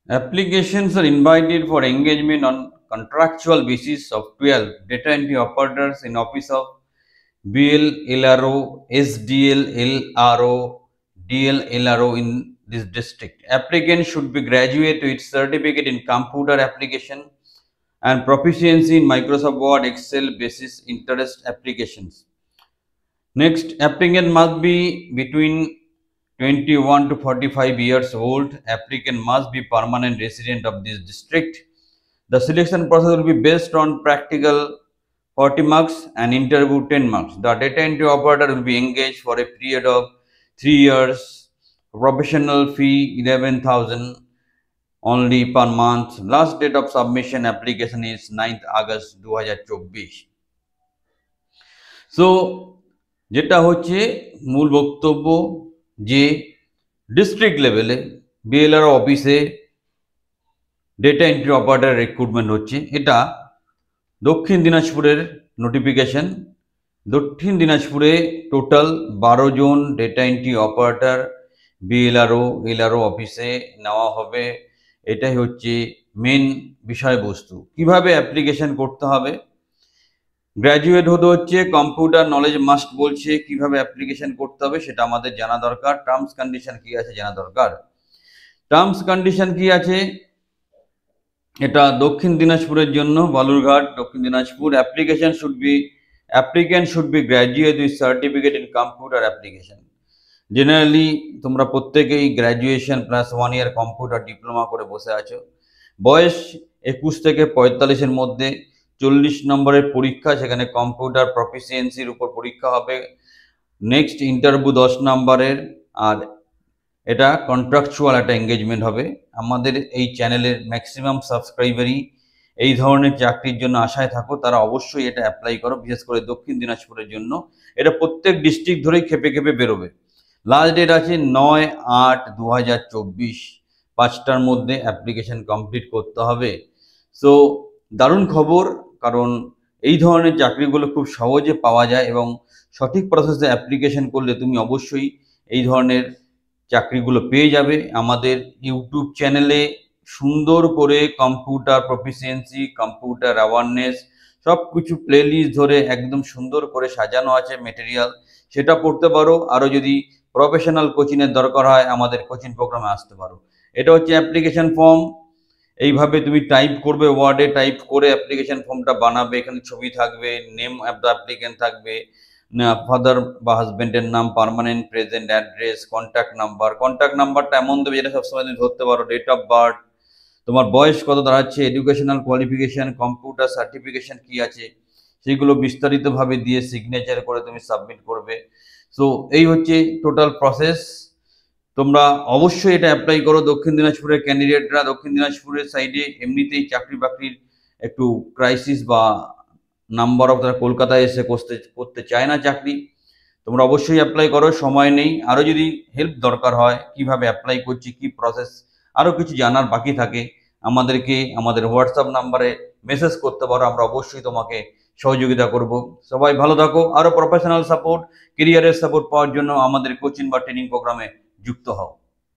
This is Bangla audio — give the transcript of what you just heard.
Applications are invited for engagement on contractual basis of 12 data entry operators in office of BL, LRO, SDL, LRO, DL, LRO in this district. Applicant should be graduate with certificate in computer application and proficiency in Microsoft Word, Excel, basis interest applications. Next, applicant must be between 21 to 45 years old. Applicant must be permanent resident of this district. The selection process will be based on practical 40 marks and interview 10 marks. The data entry operator will be engaged for a period of 3 years. Professional fee 11,000 only per month. Last date of submission application is 9th August 2024. So যেটা হচ্ছে মূল বক্তব্য যে ডিস্ট্রিক্ট লেভেলে বিএলআর অফিসে ডেটা এন্ট্রি অপারেটর রিক্রুটমেন্ট হচ্ছে। এটা দক্ষিণ দিনাজপুরের নোটিফিকেশন। দক্ষিণ দিনাজপুরে টোটাল 12 জন data entry operator BLRO LRO অফিসে নেওয়া হবে। এটাই হচ্ছে মেন বিষয়বস্তু। কিভাবে অ্যাপ্লিকেশন করতে হবে, গ্র্যাজুয়েট হতে হচ্ছে, কম্পিউটার নলেজ মাস্ট বলছে, কিভাবে অ্যাপ্লিকেশন করতে হবে সেটা আমাদের জানা দরকার। টার্মস কন্ডিশন কি আছে জানা দরকার। টার্মস কন্ডিশন কি আছে, এটা দক্ষিণ দিনাজপুরের জন্য, বালুরঘাট দক্ষিণ Dinajpur. Applicant should be graduate with certificate in computer application. Generally তোমরা প্রত্যেকেই গ্র্যাজুয়েশন প্লাস 1 ইয়ার কম্পিউটার ডিপ্লোমা করে বসে আছো। বয়স 21 থেকে 45-এর মধ্যে। 40 নম্বরের পরীক্ষা, সেখানে কম্পিউটার প্রফিসিয়েন্সির উপর পরীক্ষা হবে। নেক্সট ইন্টারভিউ 10 নম্বরের, আর এটা কন্ট্রাকচুয়াল একটা এঙ্গেজমেন্ট হবে। আমাদের এই চ্যানেলের ম্যাক্সিমাম সাবস্ক্রাইবারই এই ধরনের চাকরির জন্য আশায় থাকো, তারা অবশ্যই এটা অ্যাপ্লাই করো, বিশেষ করে দক্ষিণ দিনাজপুরের জন্য। এটা প্রত্যেক ডিস্ট্রিক্ট ধরেই খেপে খেপে বেরোবে। লাস্ট ডেট আছে 9/8/2024, 5টার মধ্যে অ্যাপ্লিকেশন কমপ্লিট করতে হবে। সো দারুণ খবর, কারণ এই ধরনের চাকরিগুলো খুব সহজে পাওয়া যায় এবং সঠিক প্রসেসে অ্যাপ্লিকেশন করলে তুমি অবশ্যই এই ধরনের চাকরিগুলো পেয়ে যাবে। আমাদের ইউটিউব চ্যানেলে সুন্দর করে কম্পিউটার প্রফিসিয়েন্সি, কম্পিউটার অ্যাওয়ারনেস সব কিছু প্লেলিস্ট ধরে একদম সুন্দর করে সাজানো আছে মেটেরিয়াল, সেটা পড়তে পারো। আরও যদি প্রফেশনাল কোচিংয়ের দরকার হয় আমাদের কোচিং প্রোগ্রামে আসতে পারো। এটা হচ্ছে অ্যাপ্লিকেশন ফর্ম। এইভাবে তুমি টাইপ করবে, ওয়ার্ডে টাইপ করে অ্যাপ্লিকেশন ফর্মটা বানাবে। এখানে ছবি থাকবে, নেম অফ দ্য অ্যাপ্লিকেন্ট থাকবে, ফাদার বা হাজবেন্ডের নাম, পার্মানেন্ট প্রেজেন্ট অ্যাড্রেস, কন্ট্যাক্ট নাম্বারটা এমন দেবে যেটা সবসময় তুমি ধরতে পারো, ডেট অফ বার্থ, তোমার বয়স কত দাঁড়াচ্ছে, এডুকেশনাল কোয়ালিফিকেশন, কম্পিউটার সার্টিফিকেশন কি আছে সেগুলো বিস্তারিতভাবে দিয়ে সিগনেচার করে তুমি সাবমিট করবে। সো এই হচ্ছে টোটাল প্রসেস। তোমরা অবশ্যই এটা অ্যাপ্লাই করো। দক্ষিণ দিনাজপুরের ক্যান্ডিডেটরা, দক্ষিণ দিনাজপুরের সাইডে এমনিতেই চাকরি বাকরির একটু ক্রাইসিস বা নাম্বার অফ, তারা কলকাতায় এসে করতে চায় না চাকরি। তোমরা অবশ্যই অ্যাপ্লাই করো, সময় নেই। আরও যদি হেল্প দরকার হয়, কিভাবে অ্যাপ্লাই করছি, কি প্রসেস, আরও কিছু জানার বাকি থাকে, আমাদেরকে আমাদের হোয়াটসঅ্যাপ নাম্বারে মেসেজ করতে পারো, আমরা অবশ্যই তোমাকে সহযোগিতা করব। সবাই ভালো থাকো। আরও প্রফেশনাল সাপোর্ট, কেরিয়ারের সাপোর্ট পাওয়ার জন্য আমাদের কোচিং বা ট্রেনিং প্রোগ্রামে যুক্ত হও।